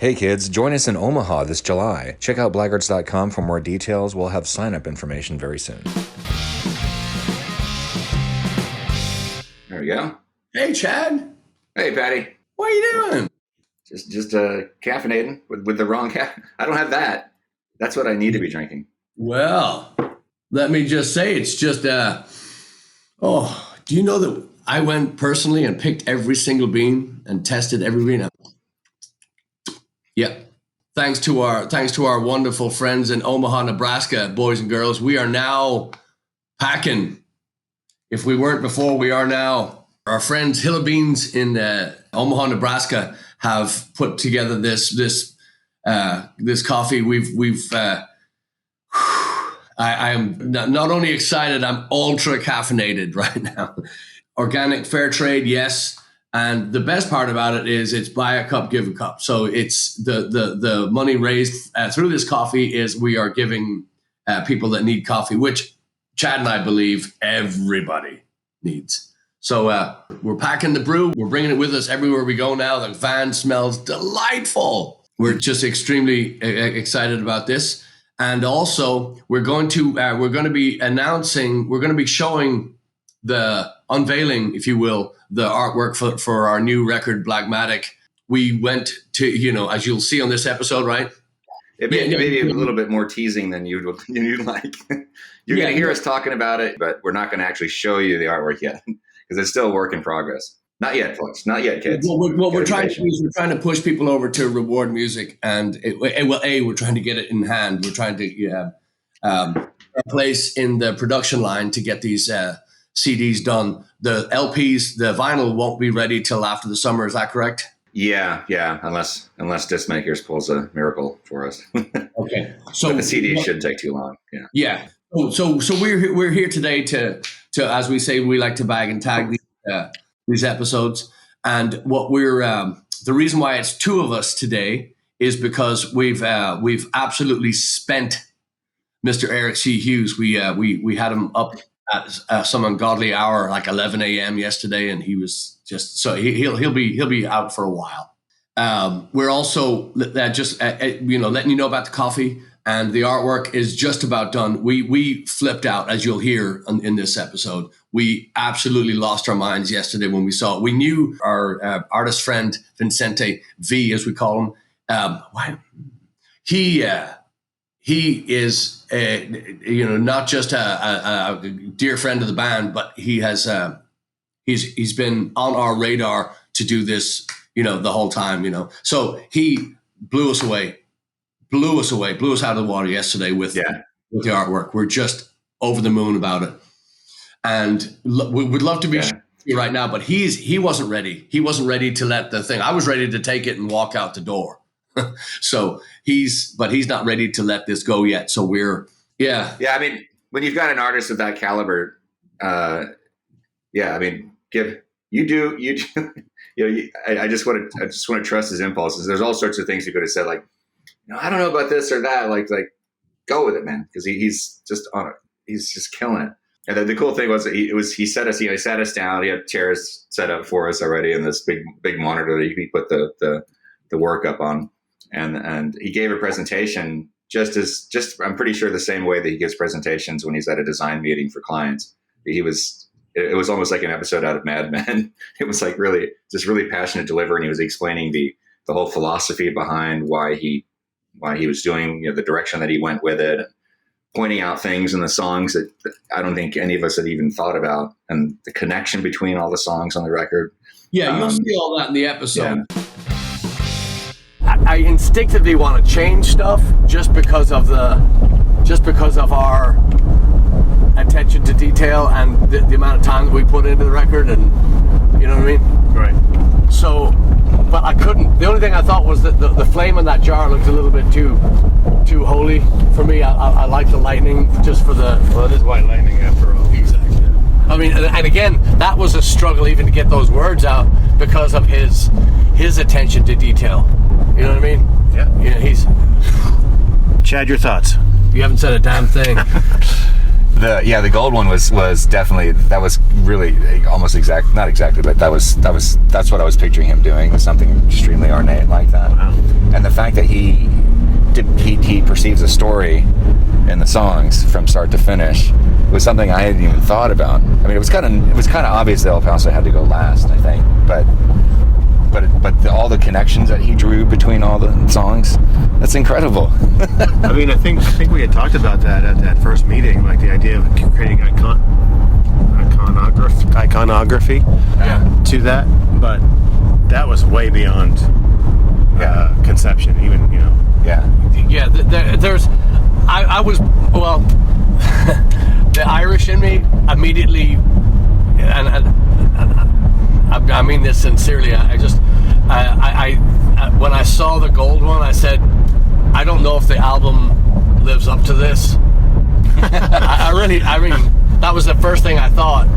Hey kids, join us in Omaha this July. Check out Blaggards.com for more details. We'll have sign-up information very soon. There we go. Hey, Chad. Hey, Patty. What are you doing? Just caffeinating with the wrong I don't have that. That's what I need to be drinking. Well, let me just say, it's just, do you know that I went personally and picked every single bean and tested every bean? Yeah. Thanks to our wonderful friends in Omaha, Nebraska, boys and girls, we are now packing. If we weren't before, we are now. Our friends Hilla Beans in Omaha, Nebraska, have put together this coffee. I am not only excited, I'm ultra caffeinated right now. Organic, fair trade, yes. And the best part about it is it's buy a cup, give a cup. So it's the money raised through this coffee is we are giving people that need coffee, which Chad and I believe everybody needs. So we're packing the brew. We're bringing it with us everywhere we go now. The van smells delightful. We're just extremely excited about this. And also we're going to be showing the unveiling, if you will, the artwork for our new record, BLAGMATIC. We went to, as you'll see on this episode, right? It may be a little bit more teasing than you'd like. You're going to hear us talking about it, but we're not going to actually show you the artwork yet because it's still a work in progress. Not yet, folks. Not yet, kids. What we're trying to do is we're trying to push people over to RewardMusic, and we're trying to get it in hand. We're trying to a place in the production line to get these CDs done. The LPs, the vinyl won't be ready till after the summer. Is that correct? Yeah. Unless Disc Makers pulls a miracle for us. Okay. So but the CD shouldn't take too long. Yeah. So we're here today to as we say, we like to bag and tag these episodes. And what the reason why it's two of us today is because we've absolutely spent Mr. Eric C. Hughes. We had him up at some ungodly hour, like 11 a.m. yesterday, and he was just he'll be out for a while. We're also just letting you know about the coffee, and the artwork is just about done. We flipped out, as you'll hear in this episode. We absolutely lost our minds yesterday when we saw it. We knew our artist friend Vincente V, as we call him. He is, not just a dear friend of the band, but he's been on our radar to do this, the whole time, So he blew us out of the water yesterday with the artwork. We're just over the moon about it, and we would love to be here right now, but he wasn't ready. He wasn't ready to let the thing. I was ready to take it and walk out the door. So he's not ready to let this go yet. So we're I mean, when you've got an artist of that caliber, I just want to trust his impulses. There's all sorts of things he could have said, like, I don't know about this or that. Like go with it, man, because he's just on it. He's just killing it. And then the cool thing was he sat us down. He had chairs set up for us already in this big monitor that you can put the work up on. And he gave a presentation just I'm pretty sure the same way that he gives presentations when he's at a design meeting for clients. It was almost like an episode out of Mad Men. It was like really passionate delivery, and he was explaining the whole philosophy behind why he was doing the direction that he went with it, and pointing out things in the songs that I don't think any of us had even thought about, and the connection between all the songs on the record. Yeah, you'll see all that in the episode. Yeah. I instinctively want to change stuff just because of our attention to detail and the amount of time that we put into the record, and you know what I mean? Right. So, but I couldn't. The only thing I thought was that the flame in that jar looked a little bit too holy for me. I like the lightning just for it is white lightning after all. Exactly. I mean, and again, that was a struggle even to get those words out because of his attention to detail. You know what I mean? Yeah. He's... Chad, your thoughts? You haven't said a damn thing. The gold one was definitely, that was really almost not exactly, but that's what I was picturing him doing, was something extremely ornate like that. Wow. And the fact that he perceives a story in the songs from start to finish was something I hadn't even thought about. I mean, it was kind of obvious that El Paso had to go last, I think, but all the connections that he drew between all the songs, that's incredible. I mean, I think we had talked about that at that first meeting, like the idea of creating iconography to that, but that was way beyond conception, even, you know. Yeah, there's I was, well, the Irish in me immediately, and I mean this sincerely, I when I saw the gold one, I said, I don't know if the album lives up to this. I mean, that was the first thing I thought.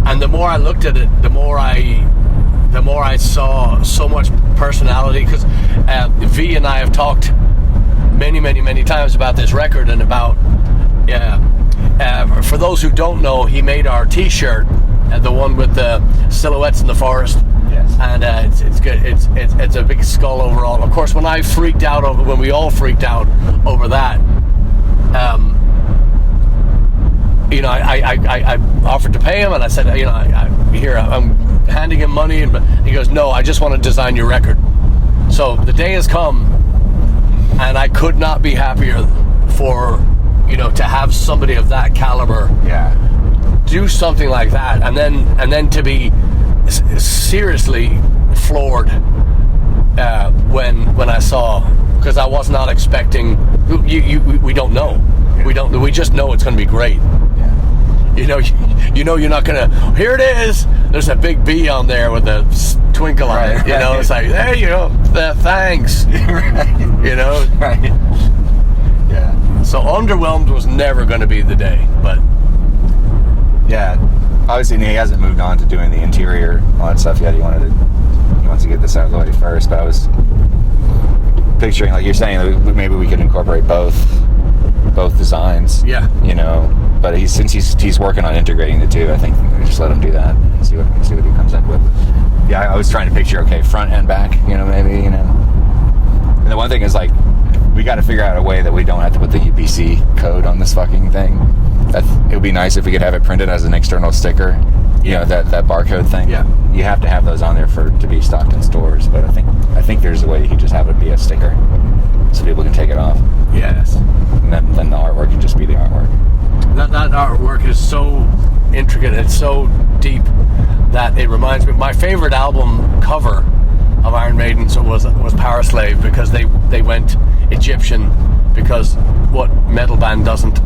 And the more I looked at it, the more I saw so much personality, because V and I have talked many times about this record, and about for those who don't know, he made our t-shirt, the one with the silhouettes in the forest. Yes. And it's good. It's a big skull overall. Of course, when we all freaked out over that, you know, I offered to pay him, and I said, you know, I'm handing him money, and he goes, no, I just want to design your record. So the day has come, and I could not be happier for, you know, to have somebody of that caliber do something like that, and then to be seriously floored when I saw, because I was not expecting. We don't know. We just know it's going to be great. You know you're not gonna. Here it is. There's a big B on there with a twinkle on it. You know, it's like, hey, you know, thanks. Right. You know, right? Yeah. So underwhelmed was never going to be the day, but yeah, obviously he hasn't moved on to doing the interior, all that stuff yet. He wants to get this out of the way first. But I was picturing, like you're saying, that maybe we could incorporate both designs. Yeah. You know, but since he's working on integrating the two, I think we just let him do that and see what he comes up with. Yeah, I was trying to picture, okay, front and back, you know, maybe, you know. And the one thing is, like, we got to figure out a way that we don't have to put the UPC code on this fucking thing. It would be nice if we could have it printed as an external sticker. You know, that barcode thing. Yeah. You have to have those on there to be stocked in stores. But I think there's a way you could just have it be a sticker, so people can take it off. yes, And then the artwork can just be the artwork. that artwork is so intricate. It's so deep that it reminds me. My favorite album cover of Iron Maiden was Power Slave, because they went Egyptian, because what metal band doesn't?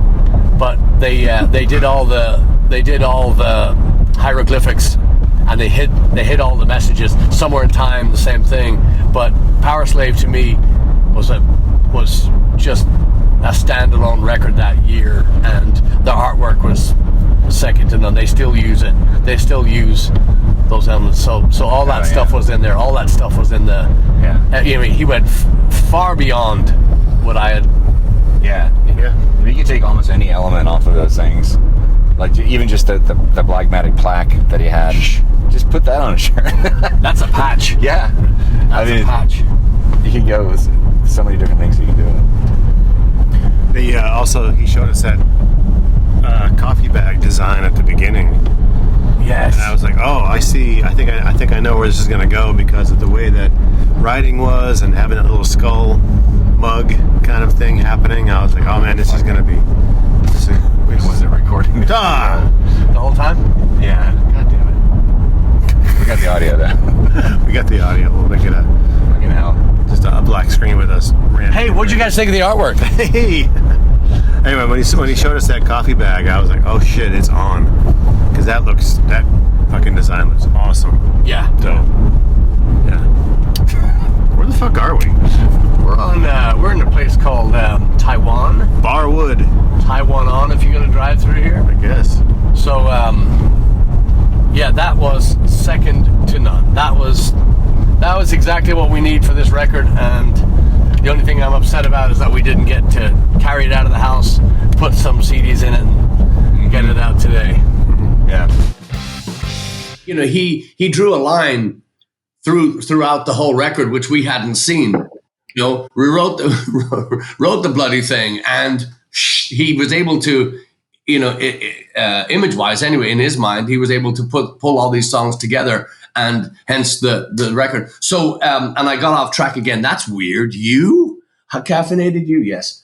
But they did all the hieroglyphics, and they hid all the messages. Somewhere in Time, the same thing. But Power Slave to me was just a standalone record that year, and the artwork was second to none. They still use it. They still use those elements. So all that stuff was in there. All that stuff was in the. Yeah. You know, he went far beyond what I had. Yeah. You can take almost any element off of those things. Like even just the Blagmatic plaque that he had. Just put that on a shirt. That's a patch. Yeah. That's a patch. You can go with so many different things you can do with it. Also, he showed us that coffee bag design at the beginning. Yes. And I was like, oh, I see. I think I know where this is going to go, because of the way that writing was and having that little skull mug kind of thing happening. I was like, oh man, this is going to be. Wait, was it recording? The whole time? Yeah. God damn it. We got the audio though. We got the audio. We'll make it Fucking hell. just a black screen with us. Hey, what'd you guys think of the artwork? Hey. Anyway, when he showed us that coffee bag, I was like, oh shit, it's on, because that fucking design looks awesome. Yeah. Dope. Yeah. Where the fuck are we? We're in a place called Taiwan. Barwood, Taiwan on, if you're gonna drive through here. I guess. So yeah, that was second to none. That was exactly what we need for this record, and the only thing I'm upset about is that we didn't get to carry it out of the house, put some CDs in it, get it out today. Yeah. You know, he drew a line throughout the whole record, which we hadn't seen. You know, we wrote the bloody thing, and he was able to, you know, image wise anyway, in his mind, he was able to pull all these songs together, and hence the record. So, and I got off track again. That's weird. How caffeinated you? Yes.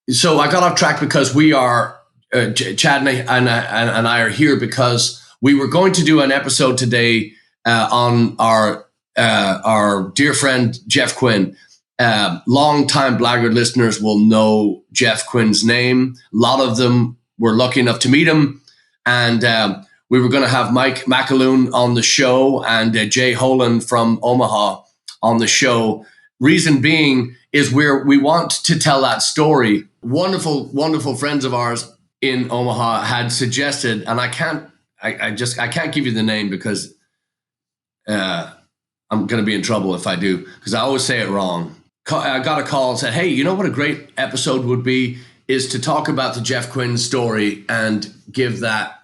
So I got off track because we are Chad and I are here because we were going to do an episode today on our dear friend Jeff Quinn. Long-time Blaggard listeners will know Jeff Quinn's name. A lot of them were lucky enough to meet him, and we were going to have Mike McAloon on the show and Jay Holan from Omaha on the show. Reason being is we want to tell that story. Wonderful friends of ours in Omaha had suggested, and I can't give you the name because I'm going to be in trouble if I do, because I always say it wrong. I got a call and said, hey, you know what a great episode would be is to talk about the Jeff Quinn story and give that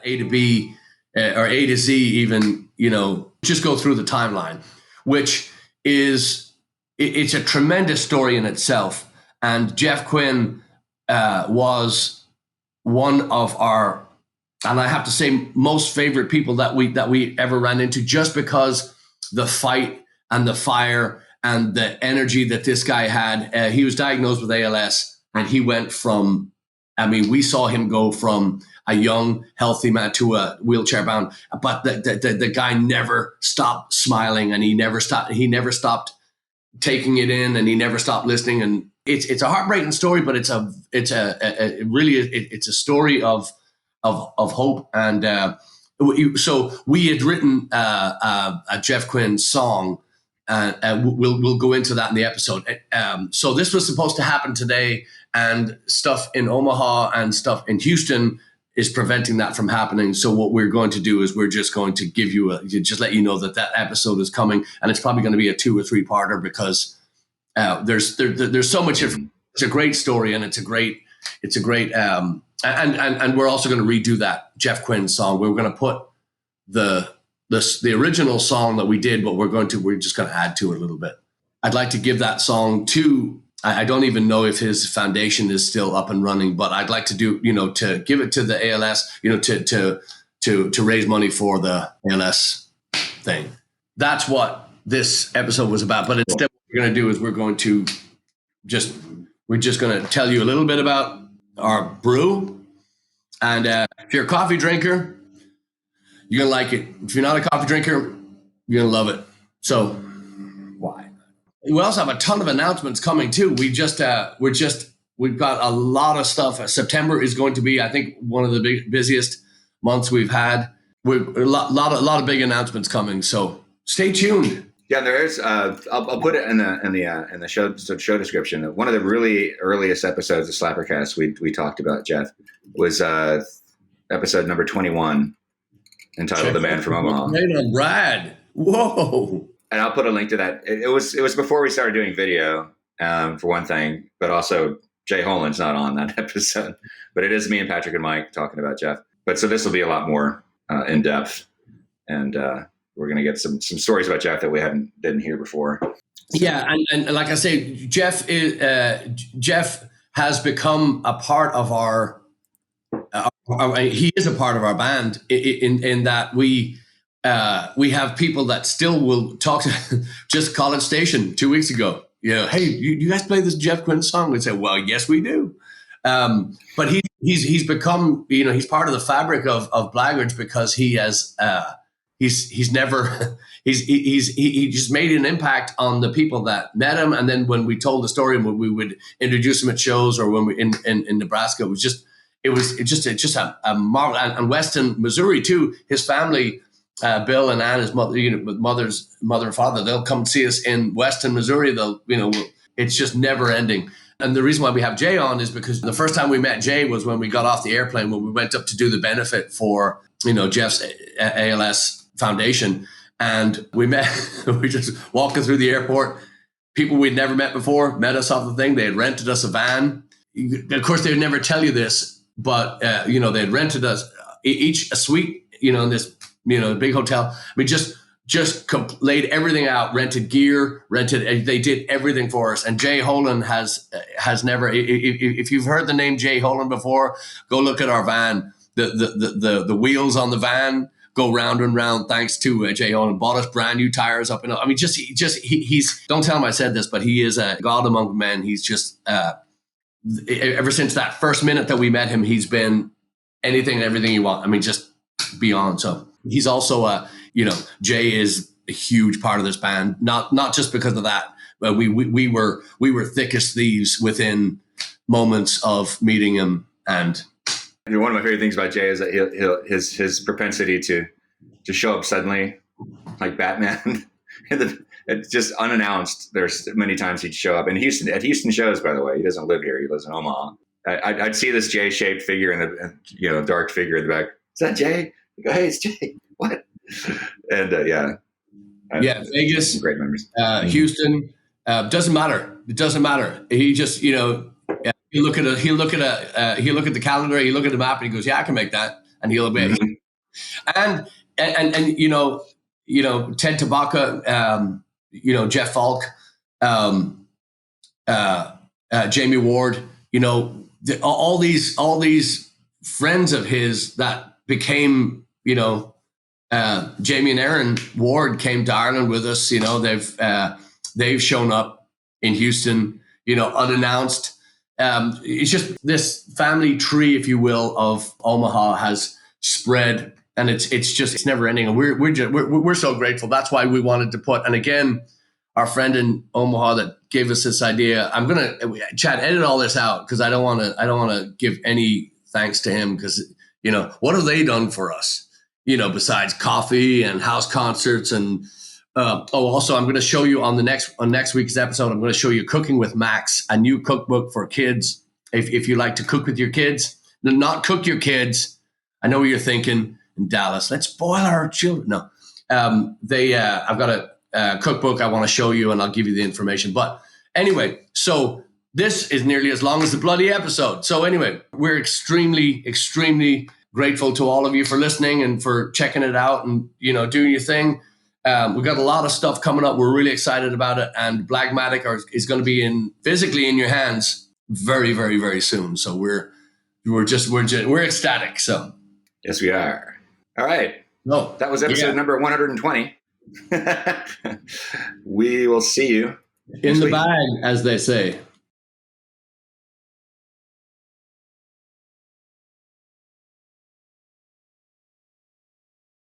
A to B or A to Z even, you know, just go through the timeline, which is, it's a tremendous story in itself. And Jeff Quinn was one of our, and I have to say, most favorite people that we ever ran into, just because the fight and the fire and the energy that this guy had. He was diagnosed with ALS, and he went from, I mean, we saw him go from a young, healthy man to a wheelchair bound, but the guy never stopped smiling, and he never stopped taking it in, and he never stopped listening. And it's a heartbreaking story, but it's a story of hope. And so we had written a Jeff Quinn song, and we'll go into that in the episode. So this was supposed to happen today, and stuff in Omaha and stuff in Houston is preventing that from happening. So what we're going to do is we're just going to give you just let you know that episode is coming, and it's probably going to be a 2 or 3 parter because there's so much. It's a great story, and it's a great and we're also going to redo that Jeff Quinn song. We're going to put the original song that we did, but we're just going to add to it a little bit. I'd like to give that song to, I don't even know if his foundation is still up and running, but I'd like to do, you know, to give it to the ALS, you know, to raise money for the ALS thing. That's what this episode was about. But instead, what we're going to do is we're just going to tell you a little bit about our brew. And if you're a coffee drinker, you're going to like it. If you're not a coffee drinker, you're going to love it. So why? We also have a ton of announcements coming too. We've got a lot of stuff. September is going to be, I think, one of the busiest months we've had. We've a lot of big announcements coming. So stay tuned. Yeah, there is. I'll put it in the show description. One of the really earliest episodes of SlapperCast we talked about Jeff was episode number 21, entitled "The Man from Omaha." Right on, Brad. Whoa! And I'll put a link to that. It was before we started doing video, for one thing, but also Jay Holan's not on that episode. But it is me and Patrick and Mike talking about Jeff. But so this will be a lot more in depth, and we're going to get some stories about Jeff that we didn't hear before. So. Yeah, and like I say, Jeff has become a part of our. He is a part of our band in that we have people that still will talk to. Just College Station 2 weeks ago. You know, hey, you guys play this Jeff Quinn song? We say, well, yes, we do. But he's become, you know, he's part of the fabric of Blaggards because he has. He just made an impact on the people that met him. And then when we told the story and when we would introduce him at shows or when we in Nebraska, it was just a marvel. And Weston, Missouri too, his family, Bill and Ann, his mother, you know, mother and father, they'll come see us in Weston, Missouri. They'll, you know, it's just never ending. And the reason why we have Jay on is because the first time we met Jay was when we got off the airplane, when we went up to do the benefit for, you know, Jeff's ALS Foundation, and we just walking through the airport. People we'd never met before met us off the thing. They had rented us a van. of course, they'd never tell you this, but they'd rented us each a suite, in this, big hotel. I mean, just laid everything out, rented gear, they did everything for us. And Jay Holan has never, if you've heard the name Jay Holan before, go look at our van. The wheels on the van go round and round thanks to Jay Holan. Bought us brand new tires up. I mean, he's, don't tell him I said this, but he is a god among men. He's just, ever since that first minute that we met him, he's been anything and everything you want. I mean, just beyond. So he's also Jay is a huge part of this band, not just because of that, but we were thick as thieves within moments of meeting him. And one of my favorite things about Jay is that his propensity to show up suddenly, like Batman, it's just unannounced. There's many times he'd show up at Houston shows. By the way, he doesn't live here; he lives in Omaha. I'd see this J-shaped figure in the dark figure in the back. Is that Jay? I go, hey, it's Jay. What? And Vegas, great memories. Houston, doesn't matter. It doesn't matter. He just, he'll look at the calendar, he'll look at the map, and he goes, yeah, I can make that, and he'll obey. Mm-hmm. And Ted Tabaka, Jeff Falk, Jamie Ward, all these friends of his that became, Jamie and Aaron Ward came to Ireland with us. They've shown up in Houston, unannounced. It's just this family tree, if you will, of Omaha has spread, and it's never ending. And we're so grateful. That's why we wanted to put. And again, our friend in Omaha that gave us this idea. I'm gonna, Chad, edit all this out because I don't want to give any thanks to him because what have they done for us? Besides coffee and house concerts and also I'm going to show you on next week's episode. I'm going to show you Cooking with Max, a new cookbook for kids. If you like to cook with your kids, not cook your kids. I know what you're thinking in Dallas. Let's spoil our children. No, I've got a cookbook I want to show you, and I'll give you the information. But anyway, so this is nearly as long as the bloody episode. So anyway, we're extremely, extremely grateful to all of you for listening and for checking it out and, doing your thing. We've got a lot of stuff coming up. We're really excited about it. And BLAGMATIC is going to be physically in your hands very, very, very soon. So we're ecstatic. So yes, we are. All right. No, that was episode number 120. We will see you in the bag, as they say.